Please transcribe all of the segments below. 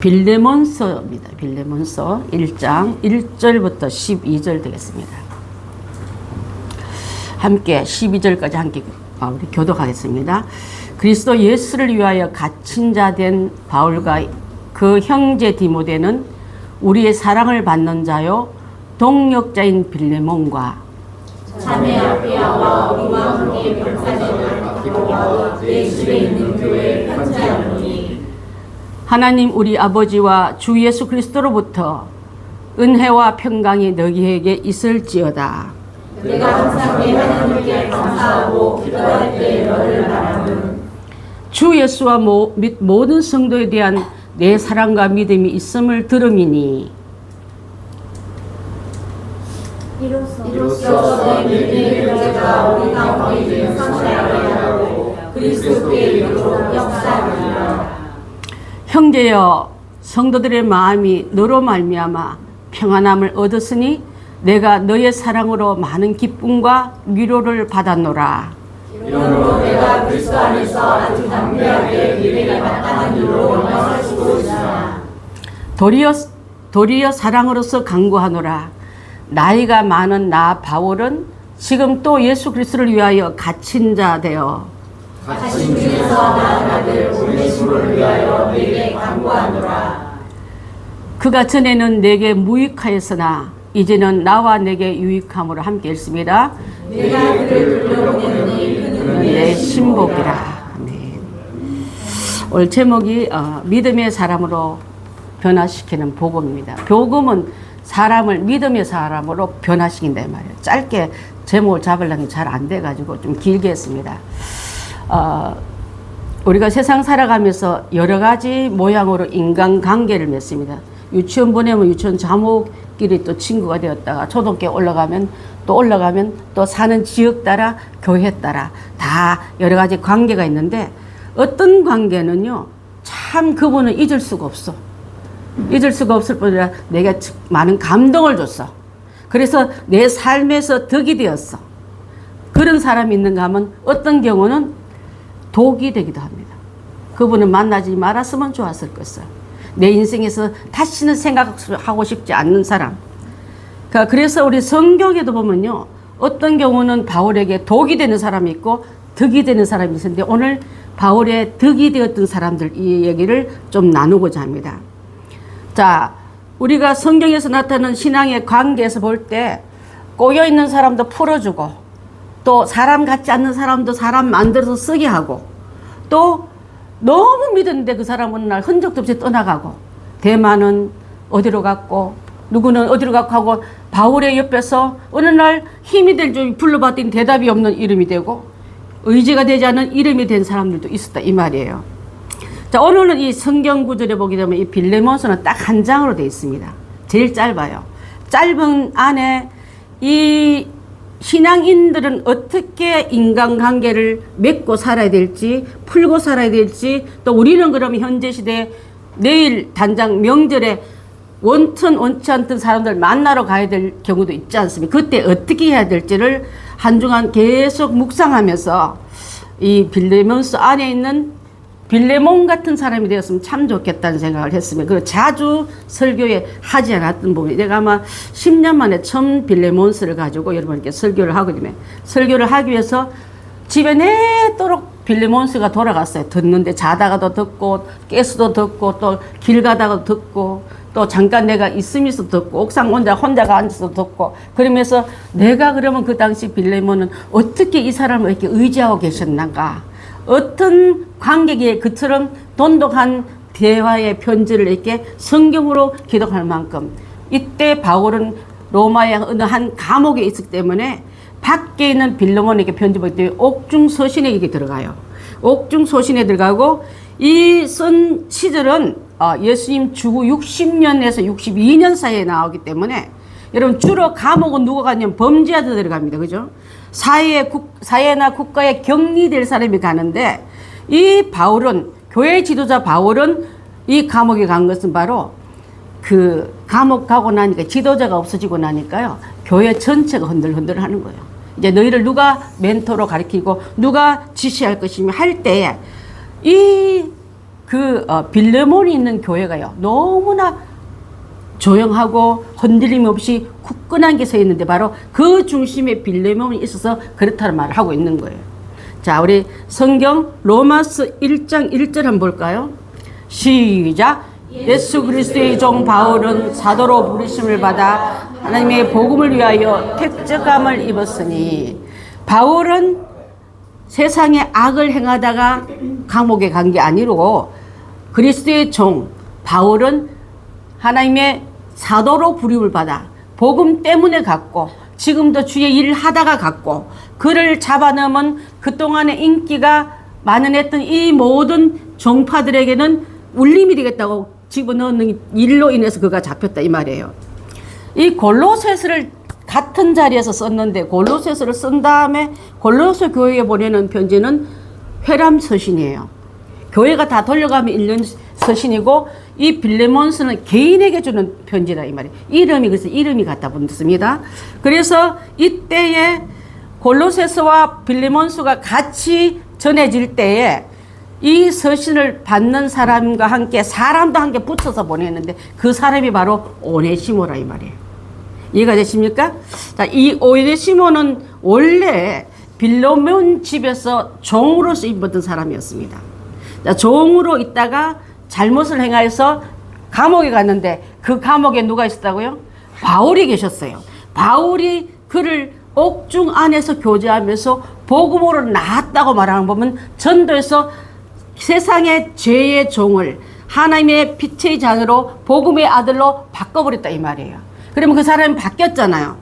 빌레몬서입니다. 빌레몬서 1장 1절부터 12절 되겠습니다. 함께 12절까지 함께 우리 교독하겠습니다. 그리스도 예수를 위하여 갇힌 자 된 바울과 그 형제 디모데는 우리의 사랑을 받는 자요 동역자인 빌레몬과 자매 아비아와 우리와 함께 병사들을 맡기고 내 집에 있는 교회에 편지하노니 하나님 우리 아버지와 주 예수 그리스도로부터 은혜와 평강이 너희에게 있을지어다. 내가 항상 내 하나님께 감사하고 기도할 때 너를 바라는 주 예수와 및 모든 성도에 대한 내 사랑과 믿음이 있음을 들음이니 이로써 내 믿음의 교제가 우리 가운데 성실하게 하고 그리스도의 이름으로 역사하리라. 형제여 성도들의 마음이 너로 말미암아 평안함을 얻었으니 내가 너의 사랑으로 많은 기쁨과 위로를 받았노라. 이러므로 내가 그리스도 안에서 아주 담대하게 미래가 마땅한 일로 영광을 있으나 도리어 사랑으로서 강구하노라. 나이가 많은 나 바울은 지금 또 예수 그리스도를 위하여 갇힌 자 되어 갇힌 중에서 낳은 아들 오네시모를 위하여 내게 간구하노라. 그가 전에는 내게 무익하였으나 이제는 나와 내게 유익함으로 함께 읽습니다. 내가 그를 돌려보내니 그는 내 신복이라. 아멘. 오늘 제목이 믿음의 사람으로 변화시키는 복음입니다. 복음은 사람을 믿음의 사람으로 변화시킨다 말이에요. 짧게 제목을 잡으려니 잘 안 돼가지고 좀 길게 했습니다. 우리가 세상 살아가면서 여러 가지 모양으로 인간관계를 맺습니다. 유치원 보내면 유치원 자모끼리 또 친구가 되었다가 초등학교 올라가면 또 사는 지역 따라 교회 따라 다 여러 가지 관계가 있는데 어떤 관계는요 참 그분은 잊을 수가 없어. 잊을 수가 없을 뿐 아니라 내가 많은 감동을 줬어. 그래서 내 삶에서 덕이 되었어. 그런 사람이 있는가 하면 어떤 경우는 독이 되기도 합니다. 그분을 만나지 말았으면 좋았을 것을. 내 인생에서 다시는 생각하고 싶지 않는 사람. 그래서 우리 성경에도 보면요. 어떤 경우는 바울에게 독이 되는 사람이 있고 덕이 되는 사람이 있는데 오늘 바울의 덕이 되었던 사람들 이 얘기를 좀 나누고자 합니다. 자, 우리가 성경에서 나타나는 신앙의 관계에서 볼 때 꼬여있는 사람도 풀어주고 또 사람 같지 않는 사람도 사람 만들어서 쓰게 하고 또 너무 믿었는데 그 사람은 어느 날 흔적도 없이 떠나가고 대만은 어디로 갔고 누구는 어디로 갔고 하고 바울의 옆에서 어느 날 힘이 될 줄 불러봤더니 대답이 없는 이름이 되고 의지가 되지 않는 이름이 된 사람들도 있었다 이 말이에요. 자, 오늘은 이 성경 구절에 보게 되면 이 빌레몬서는 딱 한 장으로 되어 있습니다. 제일 짧아요. 짧은 안에 이 신앙인들은 어떻게 인간관계를 맺고 살아야 될지 풀고 살아야 될지 또 우리는 그러면 현재 시대에 내일 단장 명절에 원치 않던 사람들 만나러 가야 될 경우도 있지 않습니까? 그때 어떻게 해야 될지를 한 주간 계속 묵상하면서 이 빌레몬서 안에 있는 빌레몬 같은 사람이 되었으면 참 좋겠다는 생각을 했습니다. 그 자주 설교에 하지 않았던 부분이 내가 아마 10년 만에 처음 빌레몬서를 가지고 여러분께 설교를 하거든요. 설교를 하기 위해서 집에 내도록 빌레몬서가 돌아갔어요. 듣는데 자다가도 듣고 깨서도 듣고 또 길 가다가도 듣고 또 잠깐 내가 있으면서 듣고 옥상 혼자가 앉아서 듣고 그러면서 내가 그러면 그 당시 빌레몬은 어떻게 이 사람을 이렇게 의지하고 계셨는가 어떤 관객이 그처럼 돈독한 대화의 편지를 이렇게 성경으로 기록할 만큼 이때 바울은 로마의 어느 한 감옥에 있었기 때문에 밖에 있는 빌레몬에게 편지 보기 때문에 옥중서신에 들어가요. 옥중서신에 들어가고 이 쓴 시절은 예수님 주후 60년에서 62년 사이에 나오기 때문에 여러분 주로 감옥은 누가 가냐면 범죄자들 들어갑니다. 그죠? 사회나 국가에 격리될 사람이 가는데 이 바울은 교회 지도자 바울은 이 감옥에 간 것은 바로 그 감옥 가고 나니까 지도자가 없어지고 나니까요 교회 전체가 흔들흔들 하는 거예요. 이제 너희를 누가 멘토로 가르치고 누가 지시할 것이며 할 때에 이 빌레몬이 있는 교회가요, 너무나 조용하고 흔들림 없이 굳건한 게 서 있는데 바로 그 중심에 빌레몬이 있어서 그렇다는 말을 하고 있는 거예요. 자, 우리 성경 로마서 1장 1절 한번 볼까요? 시작. 예수 그리스도의 종 바울은 사도로 부르심을 받아 하나님의 복음을 위하여 택적함을 입었으니, 바울은 세상에 악을 행하다가 감옥에 간 게 아니고 그리스도의 종 바울은 하나님의 사도로 부름을 받아 복음 때문에 갔고, 지금도 주의 일을 하다가 갔고, 그를 잡아넣으면 그동안의 인기가 만연했던 이 모든 종파들에게는 울림이 되겠다고 집어넣는 일로 인해서 그가 잡혔다 이 말이에요. 이 골로새서를 같은 자리에서 썼는데, 골로새서를 쓴 다음에 골로새 교회에 보내는 편지는 회람 서신이에요. 교회가 다 돌려가면 읽는 서신이고, 이 빌레몬서는 개인에게 주는 편지다 이 말이에요. 이름이, 그래서 이름이 갖다 붙습니다. 그래서 이때에 골로새서와 빌레몬서가 같이 전해질 때에 이 서신을 받는 사람과 함께 사람도 함께 붙여서 보냈는데, 그 사람이 바로 오네시모라 이 말이에요. 이해가 되십니까? 자, 이 오네시모는 원래 빌레몬 집에서 종으로 쓰임받은 사람이었습니다. 자, 종으로 있다가 잘못을 행하여서 감옥에 갔는데, 그 감옥에 누가 있었다고요? 바울이 계셨어요. 바울이 그를 옥중 안에서 교제하면서 복음으로 나았다고 말하는 거 보면, 전도에서 세상의 죄의 종을 하나님의 빛의 자녀로 복음의 아들로 바꿔버렸다 이 말이에요. 그러면 그 사람이 바뀌었잖아요.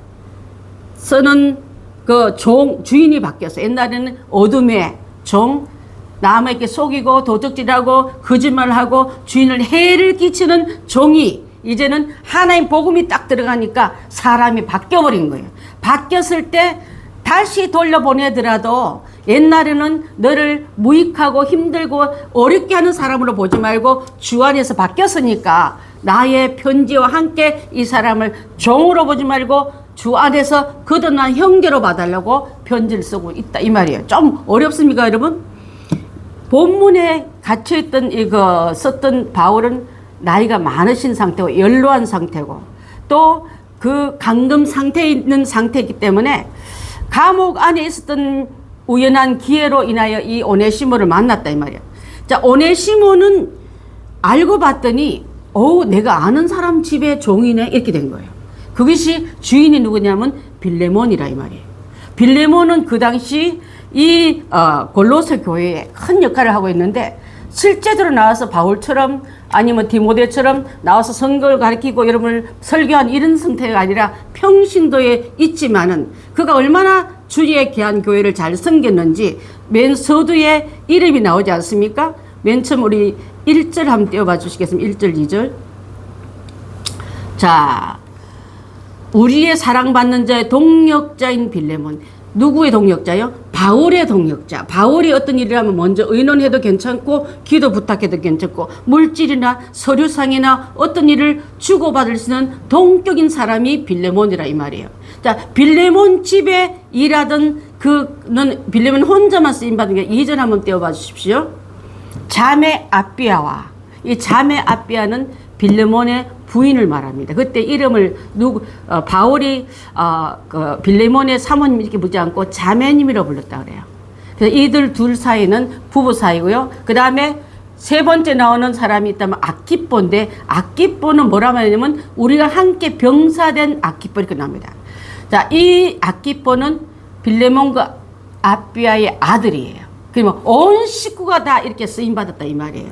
쓰는 그 주인이 바뀌었어. 옛날에는 어둠의 종, 남에게 속이고 도둑질하고 거짓말하고 주인을 해를 끼치는 종이 이제는 하나님 복음이 딱 들어가니까 사람이 바뀌어버린 거예요. 바뀌었을 때 다시 돌려보내더라도 옛날에는 너를 무익하고 힘들고 어렵게 하는 사람으로 보지 말고 주 안에서 바뀌었으니까 나의 편지와 함께 이 사람을 종으로 보지 말고 주 안에서 거듭난 형제로 봐달라고 편지를 쓰고 있다 이 말이에요. 좀 어렵습니까 여러분? 본문에 갇혀있던 이거 썼던 바울은 나이가 많으신 상태고 연로한 상태고 또 그 감금 상태에 있는 상태이기 때문에 감옥 안에 있었던 우연한 기회로 인하여 이 오네시모를 만났다 이 말이야. 자, 오네시모는 알고 봤더니 내가 아는 사람 집의 종이네 이렇게 된 거예요. 그것이 주인이 누구냐면 빌레몬이라 이 말이에요. 빌레몬은 그 당시 이 골로새 교회에 큰 역할을 하고 있는데, 실제로 나와서 바울처럼 아니면 디모데처럼 나와서 선거를 가르치고 여러분을 설교한 이런 상태가 아니라 평신도에 있지만은 그가 얼마나 주의 귀한 교회를 잘 섬겼는지 맨 서두에 이름이 나오지 않습니까? 맨 처음 우리 1절 한번 띄워봐 주시겠습니까? 1절 2절. 자, 우리의 사랑받는 자의 동역자인 빌레몬. 누구의 동역자요? 바울의 동역자. 바울이 어떤 일을 하면 먼저 의논해도 괜찮고 기도 부탁해도 괜찮고 물질이나 서류상이나 어떤 일을 주고받을 수 있는 동격인 사람이 빌레몬이라 이 말이에요. 자, 빌레몬 집에 일하던 그는 빌레몬 혼자만 쓰임받은 게 2절 한번 떼어봐 주십시오. 자매 아비아와, 이 자매 아비아는 빌레몬의 부인을 말합니다. 그때 이름을 바울이 빌레몬의 사모님 이렇게 부르지 않고 자매님이라고 불렀다 그래요. 그래서 이들 둘 사이는 부부 사이고요. 그 다음에 세 번째 나오는 사람이 있다면 아키뽀인데, 아키뽀는 뭐라 말하냐면 우리가 함께 병사된 아키뽀 이렇게 나옵니다. 자, 이 아키뽀는 빌레몬과 아비아의 아들이에요. 그러면 온 식구가 다 이렇게 쓰임받았다 이 말이에요.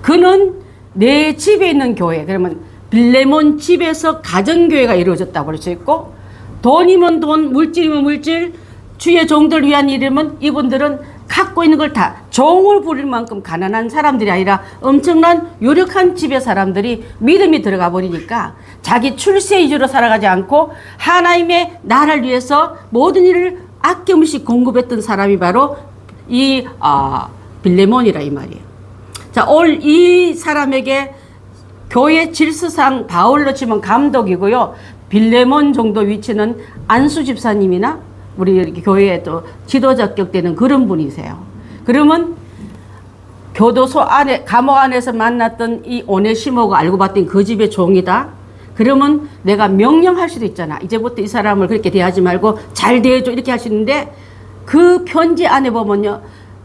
그는 내 집에 있는 교회, 그러면 빌레몬 집에서 가정교회가 이루어졌다고 볼 수 있고, 돈이면 돈, 물질이면 물질, 주의 종들 위한 일이면 이분들은 갖고 있는 걸 다 종을 부릴 만큼 가난한 사람들이 아니라 엄청난 유력한 집의 사람들이 믿음이 들어가 버리니까 자기 출세 위주로 살아가지 않고 하나님의 나라를 위해서 모든 일을 아낌없이 공급했던 사람이 바로 이 빌레몬이라 이 말이에요. 자, 이 사람에게 교회 질서상 바울로 치면 감독이고요. 빌레몬 정도 위치는 안수 집사님이나 우리 이렇게 교회에 또 지도자격 되는 그런 분이세요. 그러면 교도소 안에, 감옥 안에서 만났던 이 오네시모가 알고 봤더니 그 집의 종이다. 그러면 내가 명령할 수도 있잖아. 이제부터 이 사람을 그렇게 대하지 말고 잘 대해줘 이렇게 할 수 있는데, 그 편지 안에 보면요,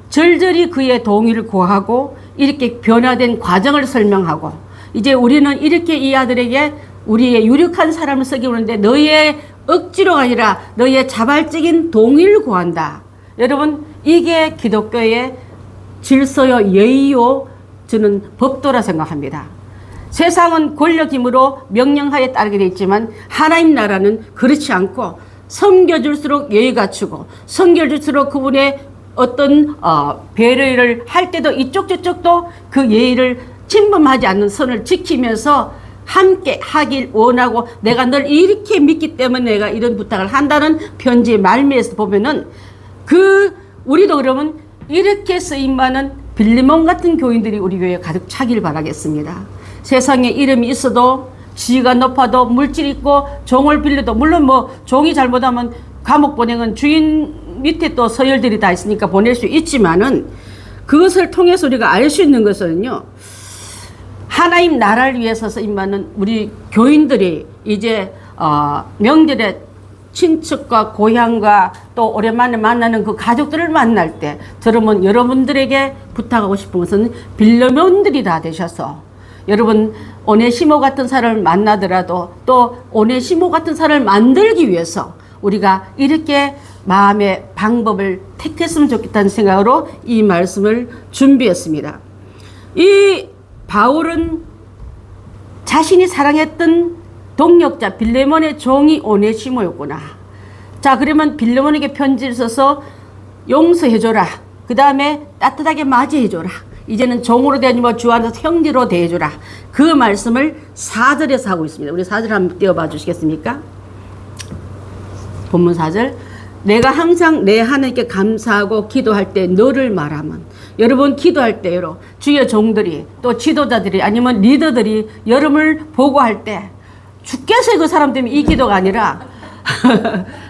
절절히 그의 동의를 구하고 이렇게 변화된 과정을 설명하고, 이제 우리는 이렇게 이 아들에게 우리의 유력한 사람을 쓰기 오는데 너의 억지로가 아니라 너의 자발적인 동의를 구한다. 여러분, 이게 기독교의 질서요, 예의요, 저는 법도라 생각합니다. 세상은 권력 힘으로 명령하에 따르게 돼 있지만 하나님 나라는 그렇지 않고, 섬겨줄수록 예의 갖추고 섬겨줄수록 그분의 어떤 배려를 할 때도 이쪽 저쪽도 그 예의를 침범하지 않는 선을 지키면서 함께 하길 원하고, 내가 널 이렇게 믿기 때문에 내가 이런 부탁을 한다는 편지의 말미에서 보면은, 우리도 그러면 이렇게 쓰임많은 빌레몬 같은 교인들이 우리 교회에 가득 차길 바라겠습니다. 세상에 이름이 있어도, 지위가 높아도, 물질 있고, 종을 빌려도, 물론 뭐 종이 잘못하면 감옥 보내는 주인 밑에 또 서열들이 다 있으니까 보낼 수 있지만은, 그것을 통해서 우리가 알 수 있는 것은요, 하나님 나라를 위해서 쓰임받는 우리 교인들이 이제 명절에 친척과 고향과 또 오랜만에 만나는 그 가족들을 만날 때, 저러면 여러분들에게 부탁하고 싶은 것은 빌레몬들이 다 되셔서, 여러분 오네시모 같은 사람을 만나더라도 또 오네시모 같은 사람을 만들기 위해서 우리가 이렇게 마음의 방법을 택했으면 좋겠다는 생각으로 이 말씀을 준비했습니다. 이 바울은 자신이 사랑했던 동역자 빌레몬의 종이 오네시모였구나. 자, 그러면 빌레몬에게 편지를 써서 용서해줘라. 그 다음에 따뜻하게 맞이해줘라. 이제는 종으로 대하지 뭐 주 안에서 형제로 대해줘라. 그 말씀을 4절에서 하고 있습니다. 우리 4절 한번 띄워봐 주시겠습니까? 본문 4절. 내가 항상 내 하나님께 감사하고 기도할 때 너를 말하면, 여러분 기도할 때로 주의 종들이 또 지도자들이 아니면 리더들이 여러분을 보고할 때 주께서 그 사람 때문에 이 기도가 아니라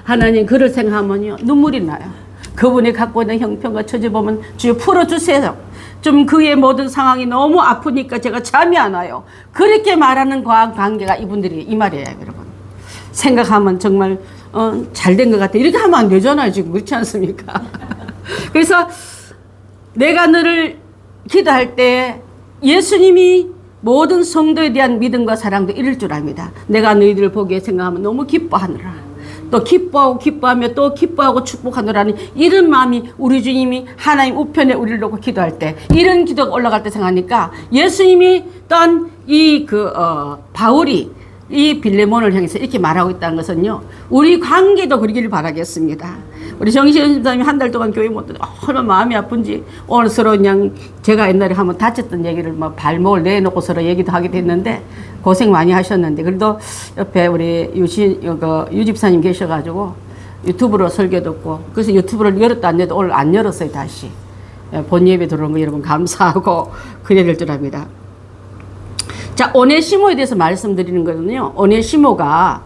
하나님 그를 생각하면요 눈물이 나요. 그분이 갖고 있는 형편과 처지 보면 주여 풀어주세요. 좀 그의 모든 상황이 너무 아프니까 제가 잠이 안 와요. 그렇게 말하는 관계가 이분들이 이 말이에요. 여러분 생각하면 정말 잘된 것 같아. 이렇게 하면 안 되잖아요. 지금 그렇지 않습니까? 그래서 내가 너를 기도할 때 예수님이 모든 성도에 대한 믿음과 사랑도 이럴 줄 압니다. 내가 너희들을 보기에 생각하면 너무 기뻐하느라, 또 기뻐하고 기뻐하며 또 기뻐하고 축복하느라는 이런 마음이 우리 주님이 하나님 우편에 우리를 놓고 기도할 때, 이런 기도가 올라갈 때 생각하니까 예수님이 떤 이 바울이 이 빌레몬을 향해서 이렇게 말하고 있다는 것은요, 우리 관계도 그러기를 바라겠습니다. 우리 정시현 집사님이 한 달 동안 교회 못 들어 얼마나 마음이 아픈지, 오늘 서로 그냥 제가 옛날에 한번 다쳤던 얘기를 막 발목을 내놓고 서로 얘기도 하게 됐는데 고생 많이 하셨는데, 그래도 옆에 우리 유 집사님 계셔가지고 유튜브로 설교 듣고, 그래서 유튜브를 열었다 안 열었다 오늘 안 열었어요. 다시 본 예배 들어온 거 여러분 감사하고 그래야 될 줄 압니다. 자, 오네시모에 대해서 말씀드리는 거는요, 오네시모가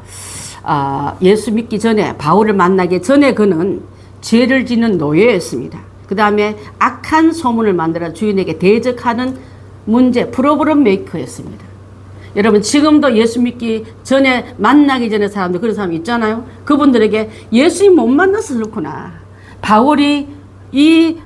예수 믿기 전에, 바울을 만나기 전에 그는 죄를 짓는 노예였습니다. 그 다음에 악한 소문을 만들어 주인에게 대적하는 문제, 프로블럼 메이커였습니다. 여러분 지금도 예수 믿기 전에, 만나기 전에 사람들, 그런 사람 있잖아요. 그분들에게 예수님 못 만나서 그렇구나. 바울이 이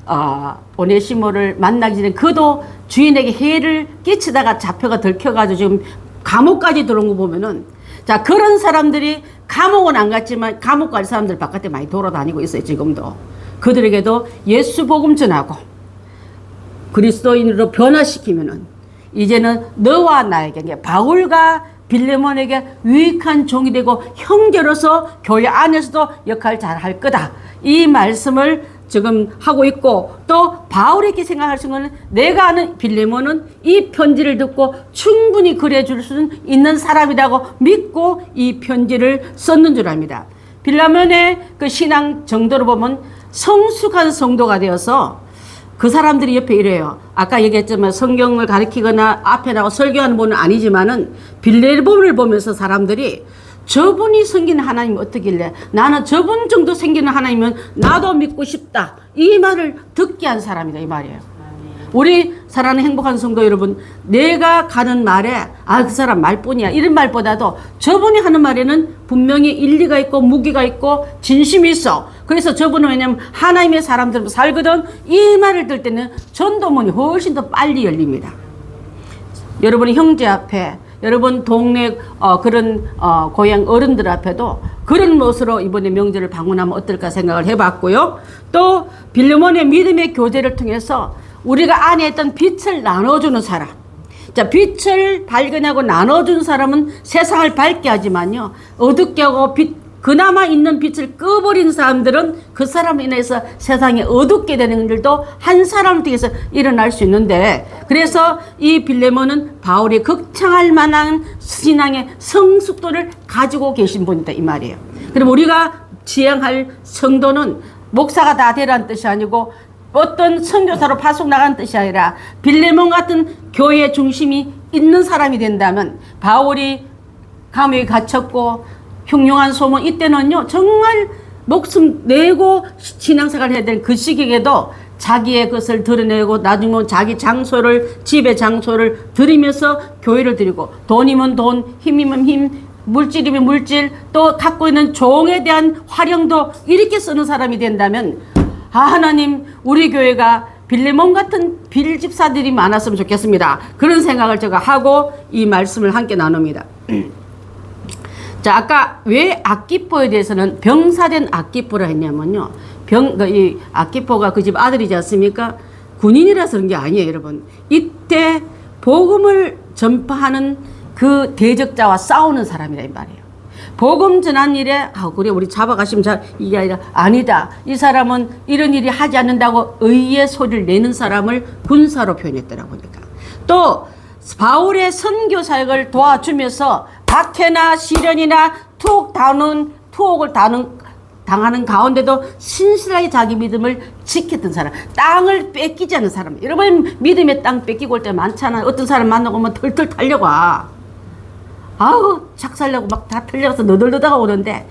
오네시모를 만나기 전에 그도 주인에게 해를 끼치다가 잡혀가 들켜가지고 지금 감옥까지 들어온 거 보면은, 자, 그런 사람들이 감옥은 안 갔지만 감옥 갈 사람들 바깥에 많이 돌아다니고 있어요. 지금도 그들에게도 예수 복음 전하고 그리스도인으로 변화시키면은, 이제는 너와 나에게, 바울과 빌레몬에게 유익한 종이 되고 형제로서 교회 안에서도 역할 잘 할 거다. 이 말씀을 지금 하고 있고, 또 바울에게 생각할 수 있는, 내가 아는 빌레몬은 이 편지를 듣고 충분히 그래줄 수 있는 사람이라고 믿고 이 편지를 썼는 줄 압니다. 빌레몬의 그 신앙 정도로 보면 성숙한 성도가 되어서 그 사람들이 옆에 이래요. 아까 얘기했지만 성경을 가르치거나 앞에 나가고 설교하는 분은 아니지만은 빌레몬을 보면서 사람들이 저분이 섬기는 하나님 어떻길래 나는 저분 정도 섬기는 하나님은 나도 믿고 싶다. 이 말을 듣게 한 사람이다. 이 말이에요. 우리 사랑하는 행복한 성도 여러분, 내가 가는 말에 그 사람 말뿐이야 이런 말보다도 저분이 하는 말에는 분명히 일리가 있고 무게가 있고 진심이 있어. 그래서 저분은 왜냐면 하나님의 사람들로 살거든. 이 말을 들 때는 전도문이 훨씬 더 빨리 열립니다. 여러분의 형제 앞에, 여러분 동네 그런 고향 어른들 앞에도 그런 모습으로 이번에 명절을 방문하면 어떨까 생각을 해봤고요. 또 빌레몬의 믿음의 교제를 통해서 우리가 안에 있던 빛을 나눠주는 사람. 자, 빛을 발견하고 나눠준 사람은 세상을 밝게 하지만요, 어둡게 하고 그나마 있는 빛을 꺼버린 사람들은 그 사람으로 인해서 세상이 어둡게 되는 일도 한 사람을 통해서 일어날 수 있는데, 그래서 이 빌레몬은 바울이 극찬할 만한 신앙의 성숙도를 가지고 계신 분이다 이 말이에요. 그럼 우리가 지향할 성도는 목사가 다 되라는 뜻이 아니고 어떤 선교사로 파송 나가는 뜻이 아니라 빌레몬 같은 교회 중심이 있는 사람이 된다면, 바울이 감옥에 갇혔고 흉흉한 소문, 이때는요 정말 목숨 내고 신앙생활을 해야 될 그 시기에도 자기의 것을 드러내고 나중에 자기 장소를, 집의 장소를 드리면서 교회를 드리고, 돈이면 돈, 힘이면 힘, 물질이면 물질, 또 갖고 있는 종에 대한 활용도 이렇게 쓰는 사람이 된다면, 하나님 우리 교회가 빌레몬 같은 빌집사들이 많았으면 좋겠습니다. 그런 생각을 제가 하고 이 말씀을 함께 나눕니다. 자, 아까 왜 아키포에 대해서는 병사된 아키포라 했냐면요, 이 아키포가 그 집 아들이지 않습니까? 군인이라서 그런 게 아니에요, 여러분. 이때 복음을 전파하는 그 대적자와 싸우는 사람이라 이 말이에요. 복음 전한 일에 그래 우리 잡아가시면 이게 아니라, 아니다, 이 사람은 이런 일이 하지 않는다고 의의 소리를 내는 사람을 군사로 표현했더라고. 보니까 또 바울의 선교 사역을 도와주면서 박해나 시련이나 투옥을 당하는 가운데도 신실하게 자기 믿음을 지켰던 사람, 땅을 뺏기지 않는 사람. 여러분 믿음의 땅 뺏기고 올 때 많잖아요. 어떤 사람 만나고 오면 털털 달려가. 착살려고 막 다 틀려서 너덜너덜 오는데,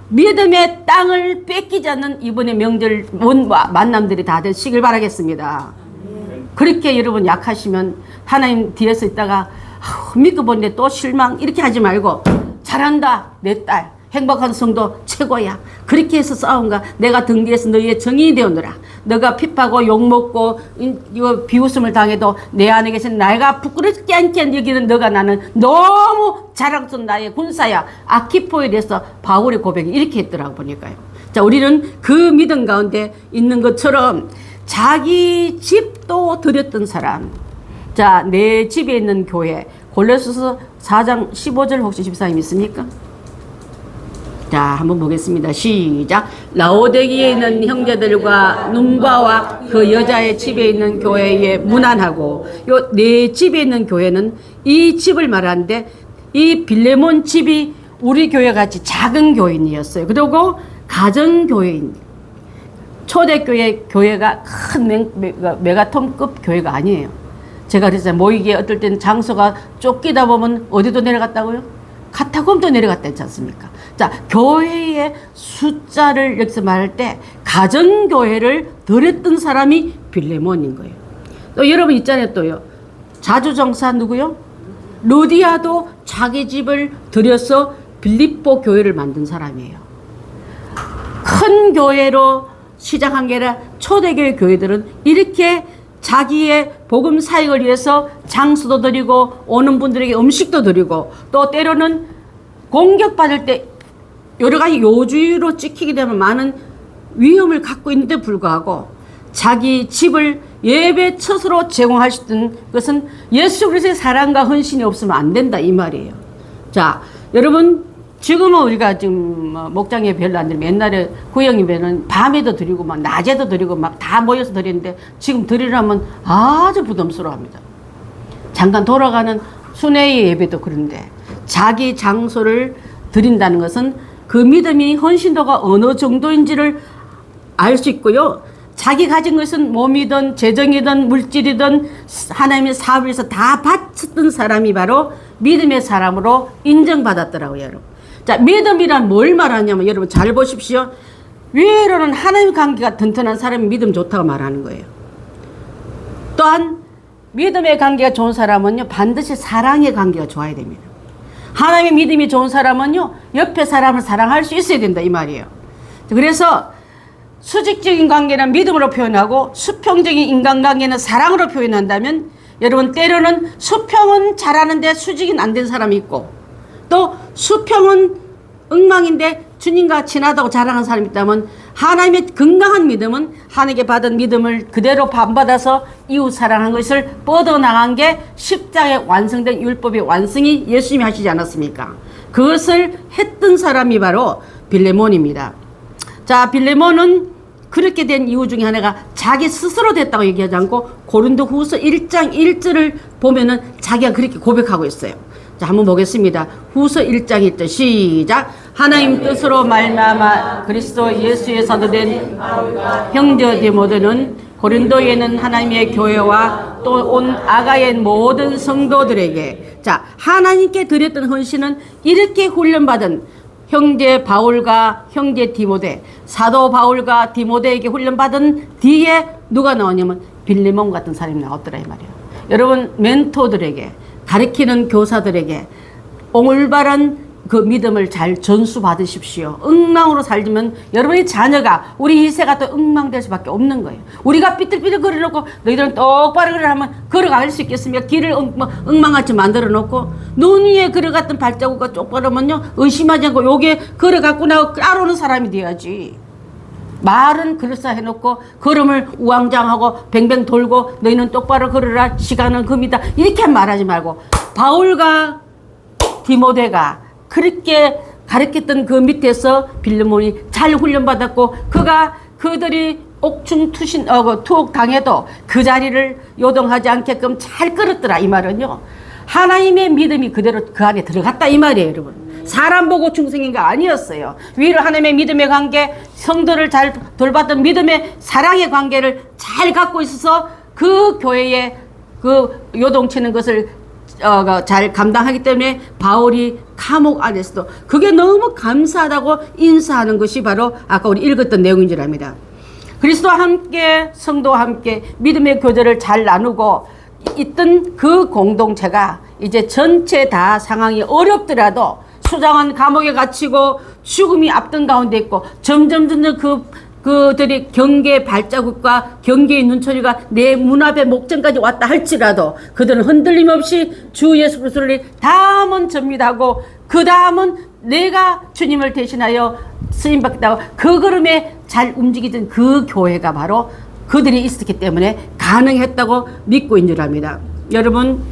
믿음의 땅을 뺏기지 않는 이번에 명절 만남들이 다 되시길 바라겠습니다. 그렇게 여러분 약하시면 하나님 뒤에서 있다가 믿고 보는데 또 실망 이렇게 하지 말고, 잘한다 내 딸, 행복한 성도 최고야, 그렇게 해서 싸운가. 내가 등 뒤에서 너희의 정인이 되었노라. 너가 핍하고 욕먹고 이거 비웃음을 당해도 내 안에 계신 내가 부끄럽지 않게 여기는 너가 나는 너무 자랑스러운 나의 군사야. 아키포에 대해서 바울의 고백이 이렇게 했더라고 보니까요. 자, 우리는 그 믿음 가운데 있는 것처럼 자기 집도 드렸던 사람. 자, 내 집에 있는 교회, 골로새서 4장 15절 혹시 집사님 있습니까? 자, 한번 보겠습니다. 시작. 라오디게에 있는 형제들과 num바와 그 여자의 집에 있는 교회에 문안하고. 요 내 집에 있는 교회는 이 집을 말하는데, 이 빌레몬 집이 우리 교회 같이 작은 교인이었어요. 그리고 가정교회인, 초대교회 교회가 큰 메가톤급 교회가 아니에요. 제가 그랬어요. 모이기에 어떨 때는 장소가 쫓기다 보면 어디도 내려갔다고요? 카타콤도 내려갔다 했지 않습니까? 자, 교회의 숫자를 여기서 말할 때 가정교회를 드렸던 사람이 빌레몬인 거예요. 또 여러분 있잖아요, 또요. 자주정사 누구요? 루디아도 자기 집을 들여서 빌립보 교회를 만든 사람이에요. 큰 교회로 시작한 게 아니라 초대교회 교회들은 이렇게 자기의 복음 사역을 위해서 장수도 드리고 오는 분들에게 음식도 드리고, 또 때로는 공격받을 때 여러 가지 요주의로 찍히게 되면 많은 위험을 갖고 있는데 불구하고 자기 집을 예배 처소로 제공할 수 있는 것은 예수 그리스도의 사랑과 헌신이 없으면 안 된다 이 말이에요. 자, 여러분 지금은 우리가 지금 목장에 별로 안 드리면, 옛날에 구형이면은 밤에도 드리고 막 낮에도 드리고 막 다 모여서 드리는데, 지금 드리려면 아주 부담스러워합니다. 잠깐 돌아가는 순회의 예배도 그런데, 자기 장소를 드린다는 것은 그 믿음이 헌신도가 어느 정도인지를 알 수 있고요. 자기 가진 것은 몸이든 재정이든 물질이든 하나님의 사업을 위해서 다 바쳤던 사람이 바로 믿음의 사람으로 인정받았더라고요, 여러분. 자, 믿음이란 뭘 말하냐면, 여러분 잘 보십시오. 위로는 하나님 관계가 튼튼한 사람이 믿음 좋다고 말하는 거예요. 또한 믿음의 관계가 좋은 사람은요, 반드시 사랑의 관계가 좋아야 됩니다. 하나님의 믿음이 좋은 사람은요, 옆에 사람을 사랑할 수 있어야 된다, 이 말이에요. 그래서 수직적인 관계는 믿음으로 표현하고 수평적인 인간관계는 사랑으로 표현한다면, 여러분, 때로는 수평은 잘하는데 수직은 안 된 사람이 있고, 또 수평은 엉망인데 주님과 친하다고 자랑하는 사람이 있다면, 하나님의 건강한 믿음은 하나님께 받은 믿음을 그대로 반받아서 이웃 사랑하는 것을 뻗어나간 게 십자가에 완성된 율법의 완성이 예수님이 하시지 않았습니까? 그것을 했던 사람이 바로 빌레몬입니다. 자, 빌레몬은 그렇게 된 이유 중에 하나가 자기 스스로 됐다고 얘기하지 않고 고린도후서 1장 1절을 보면은 자기가 그렇게 고백하고 있어요. 자, 한번 보겠습니다. 후서 1장 1절 시작. 하나님 뜻으로 말미암아 그리스도 예수의 사도된 형제 디모데는 고린도에는 하나님의 교회와 또 온 아가의 모든 성도들에게, 자, 하나님께 드렸던 헌신은 이렇게 훈련받은 형제 바울과 형제 디모데, 사도 바울과 디모데에게 훈련받은 뒤에 누가 나오냐면 빌레몬 같은 사람이 나왔더라, 이 말이에요. 여러분, 멘토들에게, 가르치는 교사들에게 올바른 그 믿음을 잘 전수 받으십시오. 엉망으로 살면 여러분의 자녀가, 우리 2세가 또 엉망될 수밖에 없는 거예요. 우리가 삐뚤삐뚤 걸어놓고 너희들은 똑바로 걸으라면 걸어갈 수 있겠습니까? 길을 엉망같이 만들어 놓고 눈 위에 걸어갔던 발자국과 똑바르면요, 의심하지 않고 요게 걸어갔고 나고 따라오는 사람이 돼야지. 말은 그럴싸해놓고 걸음을 우왕좌왕하고 뱅뱅 돌고 너희는 똑바로 걸으라, 시간은 금이다, 이렇게 말하지 말고, 바울과 디모데가 그렇게 가르쳤던 그 밑에서 빌레몬이 잘 훈련받았고, 그들이 옥중투신 투옥 당해도 그 자리를 요동하지 않게끔 잘 끌었더라, 이 말은요, 하나님의 믿음이 그대로 그 안에 들어갔다, 이 말이에요. 여러분, 사람 보고 충성인 거 아니었어요. 위로 하나님의 믿음의 관계, 성도를 잘 돌봤던 믿음의 사랑의 관계를 잘 갖고 있어서 그 교회에 그 요동치는 것을 잘 감당하기 때문에 바울이 감옥 안에서도 그게 너무 감사하다고 인사하는 것이 바로 아까 우리 읽었던 내용인 줄 압니다. 그리스도와 함께, 성도와 함께 믿음의 교제를 잘 나누고 있던 그 공동체가 이제 전체 다 상황이 어렵더라도, 수장은 감옥에 갇히고 죽음이 앞등 가운데 있고 점점 그들이 경계의 발자국과 경계의 눈초리가 내 문 앞에 목전까지 왔다 할지라도 그들은 흔들림 없이 주 예수 그리스도를 다음은 접니다고, 그 다음은 내가 주님을 대신하여 쓰임받겠다고 그 걸음에 잘 움직이던 그 교회가 바로 그들이 있었기 때문에 가능했다고 믿고 있는 줄 압니다. 여러분,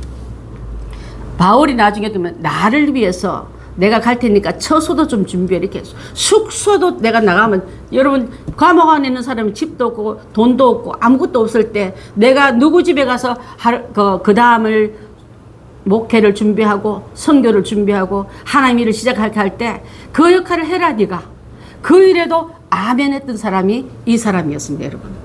바울이 나중에 되면 나를 위해서 내가 갈 테니까 처소도 좀 준비해, 이렇게 숙소도 내가 나가면, 여러분, 감옥 안에 있는 사람이 집도 없고 돈도 없고 아무것도 없을 때 내가 누구 집에 가서 그 다음을 목회를 준비하고 선교를 준비하고 하나님 일을 시작할 때 그 역할을 해라, 네가. 그 일에도 아멘 했던 사람이 이 사람이었습니다. 여러분,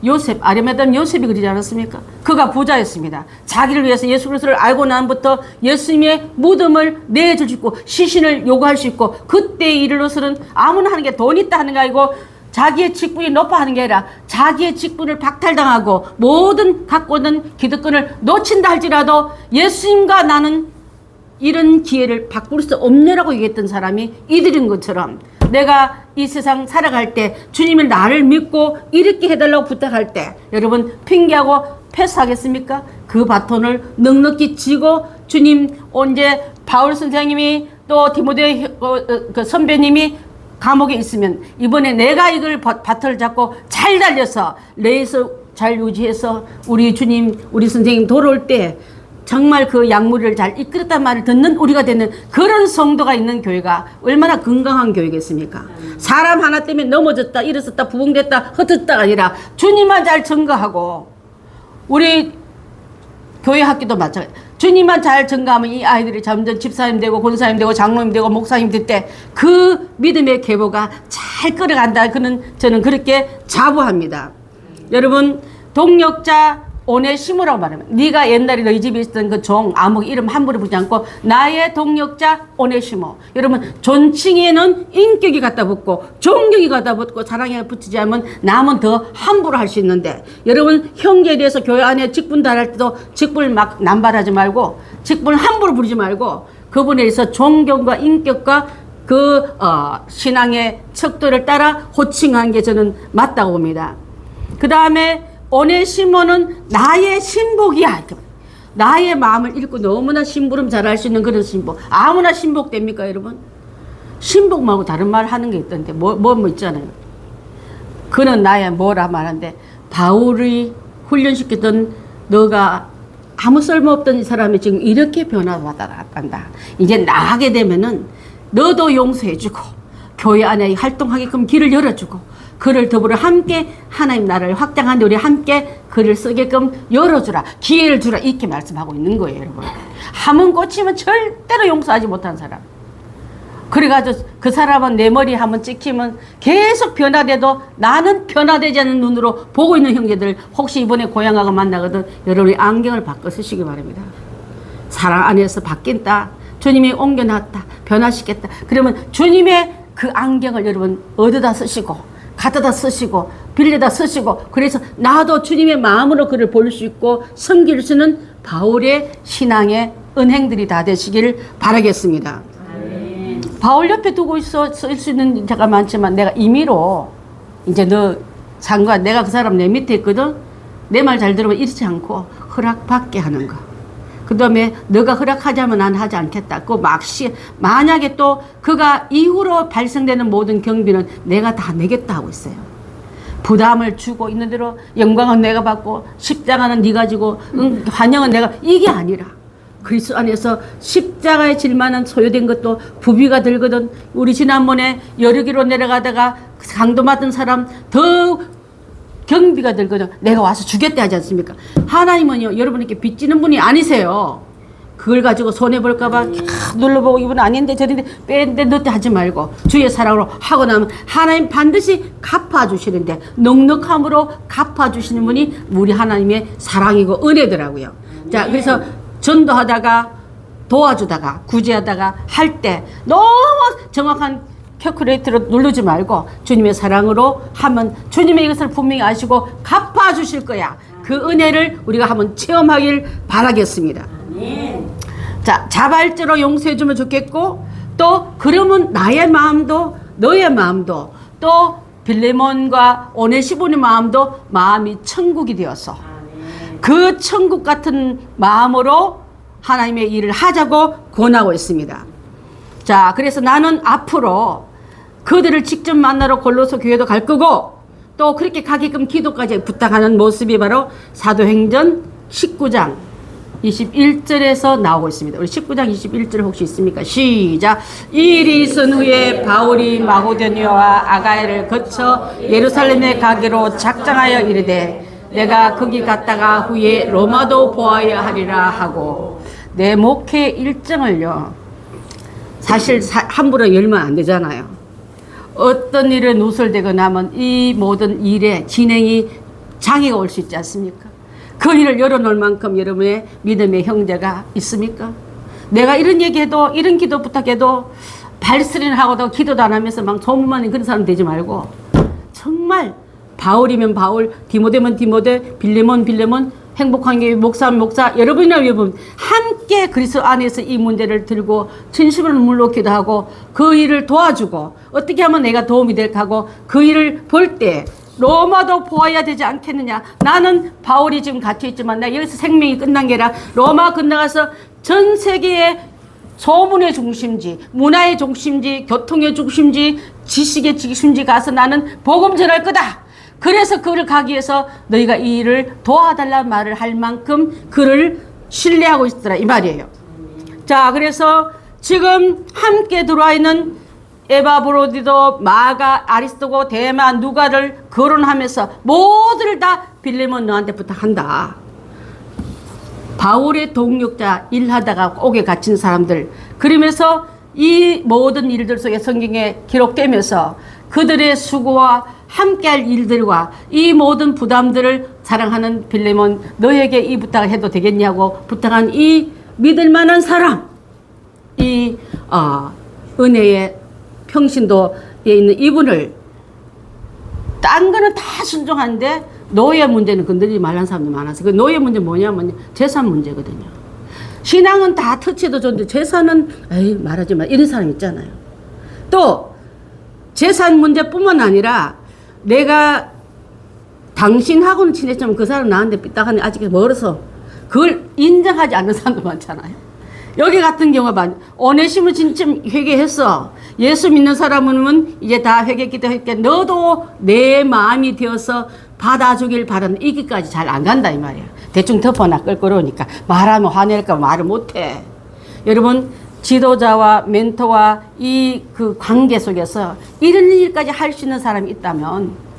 요셉, 아리마다는 요셉이 그러지 않았습니까? 그가 부자였습니다. 자기를 위해서 예수 그리스도를 알고 난부터 예수님의 무덤을 내줄 수 있고 시신을 요구할 수 있고, 그때 이르러서는 아무나 하는 게 돈 있다 하는 게 아니고 자기의 직분이 높아 하는 게 아니라 자기의 직분을 박탈당하고 모든 갖고 있는 기득권을 놓친다 할지라도 예수님과 나는 이런 기회를 바꿀 수 없네라고 얘기했던 사람이 이들인 것처럼, 내가 이 세상 살아갈 때 주님이 나를 믿고 이렇게 해달라고 부탁할 때 여러분 핑계하고 패스하겠습니까? 그 바톤을 넉넉히 쥐고, 주님, 언제 바울 선생님이 또 디모데 그 선배님이 감옥에 있으면 이번에 내가 이걸 바톤을 잡고 잘 달려서 레이스 잘 유지해서 우리 주님, 우리 선생님 돌아올 때 정말 그 약물을 잘 이끌었단 말을 듣는 우리가 되는 그런 성도가 있는 교회가 얼마나 건강한 교회겠습니까? 사람 하나 때문에 넘어졌다, 일어섰다, 부흥됐다, 흩었다가 아니라 주님만 잘 증거하고, 우리 교회 학교도 마찬가지. 주님만 잘 증거하면 이 아이들이 점점 집사님 되고 권사님 되고 장로님 되고 목사님 될 때 그 믿음의 계보가 잘 끌어간다. 저는 그렇게 자부합니다. 여러분, 동력자 오네시모라고 말합니다. 네가 옛날에 너희 집에 있었던 그 종 아무 이름 함부로 부르지 않고 나의 동역자 오네시모. 여러분 존칭에는 인격이 갖다 붙고 존경이 갖다 붙고 사랑이 붙이지 않으면 남은 더 함부로 할 수 있는데 여러분 형제에 대해서 교회 안에 직분 다할 때도 직분을 막 남발하지 말고 직분을 함부로 부르지 말고 그분에 대해서 존경과 인격과 신앙의 척도를 따라 호칭한 게 저는 맞다고 봅니다. 그 다음에 오네시모는 나의 신복이야. 나의 마음을 읽고 너무나 심부름 잘할 수 있는 그런 신복. 아무나 신복 됩니까, 여러분? 신복 말고 다른 말 하는 게 있던데, 뭐 있잖아요. 그는 나의 뭐라 말하는데, 바울이 훈련시켰던 너가 아무 쓸모없던 이 사람이 지금 이렇게 변화받아간다. 이제 나가게 되면은 너도 용서해주고, 교회 안에 활동하게끔 길을 열어주고, 그를 더불어 함께 하나님 나라를 확장하는데 우리 함께 그를 쓰게끔 열어주라. 기회를 주라. 이렇게 말씀하고 있는 거예요, 여러분. 한번 꽂히면 절대로 용서하지 못한 사람. 그래가지고 그 사람은 내 머리에 한번 찍히면 계속 변화돼도 나는 변화되지 않는 눈으로 보고 있는 형제들 혹시 이번에 고향하고 만나거든 여러분이 안경을 바꿔 쓰시기 바랍니다. 사랑 안에서 바뀐다. 주님이 옮겨놨다. 변화시켰다. 그러면 주님의 그 안경을 여러분 얻어다 쓰시고 갖다 쓰시고 빌려다 쓰시고 그래서 나도 주님의 마음으로 그를 볼 수 있고 섬길 수 있는 바울의 신앙의 은행들이 다 되시기를 바라겠습니다. 아멘. 바울 옆에 두고 쓸 수 있는 자가 많지만 내가 임의로 이제 너 장관 내가 그 사람 내 밑에 있거든. 내 말 잘 들으면 이렇지 않고 허락받게 하는 거. 그 다음에 너가 허락하자면 난 하지 않겠다. 만약에 또 그가 이후로 발생되는 모든 경비는 내가 다 내겠다 하고 있어요. 부담을 주고 있는 대로 영광은 내가 받고 십자가는 네가 지고 환영은 내가 이게 아니라 그리스도 안에서 십자가에 질 만한 소요된 것도 부비가 들거든. 우리 지난번에 여르기로 내려가다가 강도 맞은 사람 더 경비가 들거든. 내가 와서 주겠다 하지 않습니까? 하나님은요, 여러분에게 빚지는 분이 아니세요. 그걸 가지고 손해볼까봐 눌러보고 이분 아닌데 저런데 빼는데 너때 하지 말고 주의 사랑으로 하고 나면 하나님 반드시 갚아주시는데 넉넉함으로 갚아주시는 분이 우리 하나님의 사랑이고 은혜더라고요. 자, 그래서 전도하다가 도와주다가 구제하다가 할 때 너무 정확한 캘큘레이터로 누르지 말고 주님의 사랑으로 하면 주님의 이것을 분명히 아시고 갚아주실 거야. 그 은혜를 우리가 한번 체험하길 바라겠습니다. 자, 자발적으로 용서해주면 좋겠고 또 그러면 나의 마음도 너의 마음도 또 빌레몬과 오네시모의 마음도 마음이 천국이 되어서 그 천국 같은 마음으로 하나님의 일을 하자고 권하고 있습니다. 자, 그래서 나는 앞으로 그들을 직접 만나러 골로새 교회도 갈 거고 또 그렇게 가게끔 기도까지 부탁하는 모습이 바로 사도행전 19장 21절에서 나오고 있습니다. 우리 19장 21절 혹시 있습니까? 시작. 일이 있은 후에 바울이 마고도니아와 아가야를 거쳐 예루살렘에 가기로 작정하여 이르되 내가 거기 갔다가 후에 로마도 보아야 하리라 하고 내 목회 일정을요 사실 함부로 열면 안 되잖아요. 어떤 일에 누설되고 나면 이 모든 일에 진행이 장애가 올 수 있지 않습니까? 그 일을 열어놓을 만큼 여러분의 믿음의 형제가 있습니까? 내가 이런 얘기해도 이런 기도 부탁해도 발설이나 하고도 기도도 안 하면서 막 소문만 그런 사람 되지 말고 정말 바울이면 바울, 디모데면 디모데, 빌레몬 행복한 게 목사면 목사, 여러분이나 여러분 함께 그리스도 안에서 이 문제를 들고 진심을 물놓기도 하고 그 일을 도와주고 어떻게 하면 내가 도움이 될까 하고 그 일을 볼 때 로마도 보아야 되지 않겠느냐. 나는 바울이 지금 갇혀있지만 나 여기서 생명이 끝난 게 아니라 로마 건너가서 전 세계의 소문의 중심지, 문화의 중심지, 교통의 중심지, 지식의 중심지 가서 나는 복음 전할 거다. 그래서 그를 가기 위해서 너희가 이 일을 도와달라는 말을 할 만큼 그를 신뢰하고 있더라 이 말이에요. 자, 그래서 지금 함께 들어와 있는 에바브로디도, 마가, 아리스토고, 데마, 누가를 거론하면서 모두를 다 빌레몬 너한테 부탁한다. 바울의 동력자 일하다가 옥에 갇힌 사람들, 그러면서 이 모든 일들 속에 성경에 기록되면서 그들의 수고와 함께할 일들과 이 모든 부담들을 사랑하는 빌레몬, 너에게 이 부탁을 해도 되겠냐고 부탁한 이 믿을 만한 사람, 이 은혜의 평신도에 있는 이분을, 딴 거는 다 순종하는데 노예 문제는 건드리지 말라는 사람들이 많아서, 그 노예 문제 뭐냐면 재산 문제거든요. 신앙은 다 터치해도 좋은데 재산은 에이 말하지 마, 이런 사람 있잖아요. 또 재산 문제뿐만 아니라 내가 당신하고는 친했지만 그 사람 나한테 삐딱하네, 아직 멀어서, 그걸 인정하지 않는 사람도 많잖아요. 여기 같은 경우가 오네시모 진짜 회개했어. 예수 믿는 사람은 이제 다 회개했기 때문에 너도 내 마음이 되어서 받아주길 바라는 이기까지 잘 안 간다 이 말이야. 대충 덮어놔 껄끄러우니까. 말하면 화낼까 말을 못해. 여러분, 지도자와 멘토와 이 그 관계 속에서 이런 일까지 할 수 있는 사람이 있다면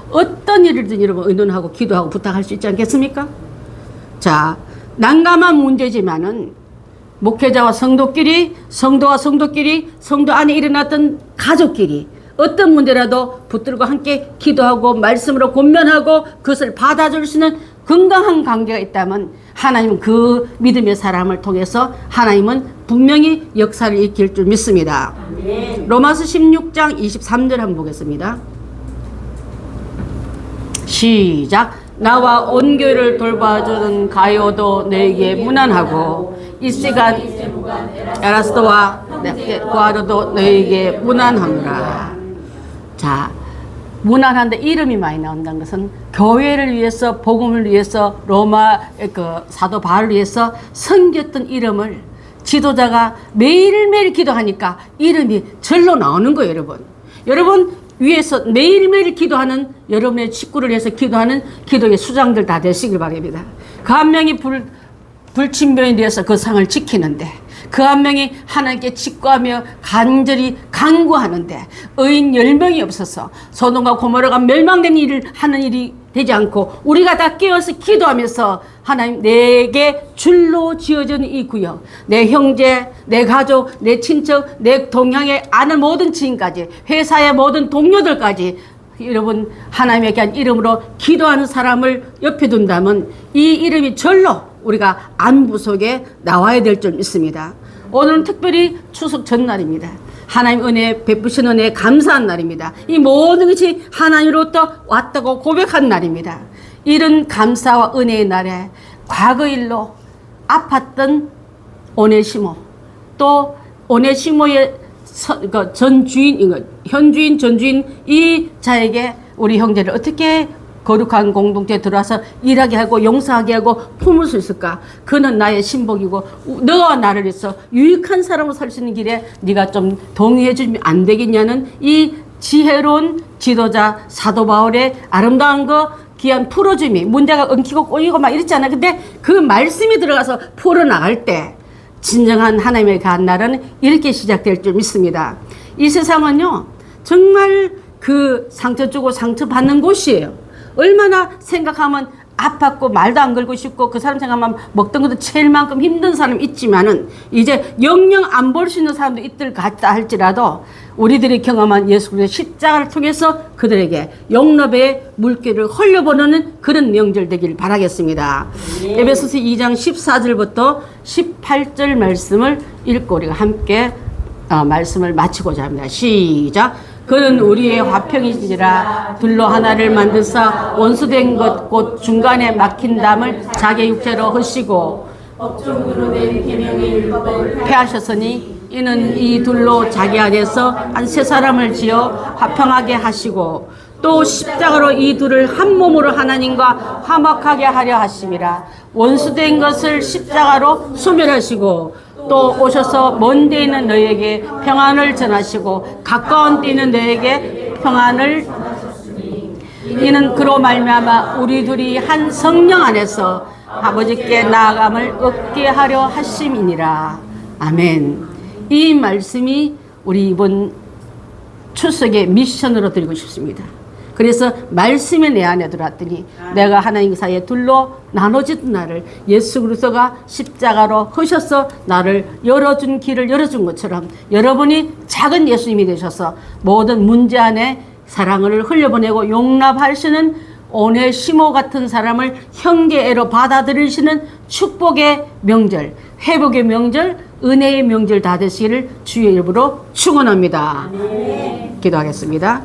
어떤 일이든 여러분 의논하고 기도하고 부탁할 수 있지 않겠습니까? 자, 난감한 문제지만은 목회자와 성도끼리, 성도와 성도끼리, 성도 안에 일어났던 가족끼리 어떤 문제라도 붙들고 함께 기도하고 말씀으로 권면하고 그것을 받아줄 수 있는 건강한 관계가 있다면 하나님은 그 믿음의 사람을 통해서 하나님은 분명히 역사를 일으킬 줄 믿습니다. 로마서 16장 23절 한번 보겠습니다. 시작. 나와 온 교회를 돌봐주는 가요도 너에게 무난하고 이 시간 에라스도와 구아도도 너에게 무난하노라. 자, 무난한데 이름이 많이 나온다는 것은 교회를 위해서, 복음을 위해서, 로마 그 사도 바울을 위해서 섬겼던 이름을 지도자가 매일매일 기도하니까 이름이 절로 나오는 거예요. 여러분 위해서 매일매일 기도하는, 여러분의 식구를 위해서 기도하는 기도의 수장들 다 되시길 바랍니다. 그 한 명이 불친병에 대해서 그 상을 지키는데, 그 한 명이 하나님께 직구하며 간절히 간구하는데 의인 10명이 없어서 소돔과 고모라가 멸망된 일을 하는 일이 되지 않고 우리가 다 깨어서 기도하면서 하나님, 내게 줄로 지어진 이 구역, 내 형제, 내 가족, 내 친척, 내 동향에 아는 모든 지인까지, 회사의 모든 동료들까지 여러분 하나님에게 한 이름으로 기도하는 사람을 옆에 둔다면 이 이름이 절로 우리가 안부 속에 나와야 될 줄 믿습니다. 오늘은 특별히 추석 전날입니다. 하나님 은혜 베푸신 은혜에 감사한 날입니다. 이 모든 것이 하나님으로부터 왔다고 고백한 날입니다. 이런 감사와 은혜의 날에 과거 일로 아팠던 오네시모, 또 오네시모의 전 주인, 현 주인, 전 주인 이 자에게 우리 형제를 어떻게 거룩한 공동체에 들어와서 일하게 하고 용서하게 하고 품을 수 있을까? 그는 나의 신복이고 너와 나를 위해서 유익한 사람으로 살 수 있는 길에 네가 좀 동의해 주면 안 되겠냐는 이 지혜로운 지도자 사도 바울의 아름다운 거 귀한 풀어줌이, 문제가 엉키고 꼬이고 막 이랬잖아. 근데 그 말씀이 들어가서 풀어나갈 때 진정한 하나님의 간 날은 이렇게 시작될 줄 믿습니다. 이 세상은요 정말 그 상처 주고 상처 받는 곳이에요. 얼마나 생각하면 아팠고 말도 안 걸고 싶고 그 사람 생각하면 먹던 것도 채일 만큼 힘든 사람 있지만은 이제 영영 안 볼 수 있는 사람도 있들 같다 할지라도 우리들이 경험한 예수 그리스도의 십자가를 통해서 그들에게 용납의 물결을 흘려보내는 그런 명절 되길 바라겠습니다. 에베소서 2장 14절부터 18절 말씀을 읽고 우리가 함께 말씀을 마치고자 합니다. 시작. 그는 우리의 화평이시라. 둘로 하나를 만드사 원수된 것 곧 중간에 막힌 담을 자기 육체로 허시고 법정으로 된 계명의 율법을 폐하셨으니 이는 이 둘로 자기 안에서 한 세 사람을 지어 화평하게 하시고 또 십자가로 이 둘을 한 몸으로 하나님과 화목하게 하려 하심이라. 원수된 것을 십자가로 소멸하시고 또 오셔서 먼 데 있는 너에게 평안을 전하시고 가까운 데 있는 너에게 평안을 전하셨으니 이는 그로 말미암아 우리 둘이 한 성령 안에서 아버지께 나아감을 얻게 하려 하심이니라. 아멘. 이 말씀이 우리 이번 추석의 미션으로 드리고 싶습니다. 그래서 말씀이 내 안에 들어왔더니 내가 하나님 사이에 둘로 나눠진 나를 예수 그리스도가 십자가로 허셔서 나를 열어준 길을 열어준 것처럼 여러분이 작은 예수님이 되셔서 모든 문제 안에 사랑을 흘려보내고 용납할 수 있는 오네시모 같은 사람을 형제애로 받아들이시는 축복의 명절, 회복의 명절, 은혜의 명절 다 되시기를 주의 이름으로 축원합니다. 기도하겠습니다.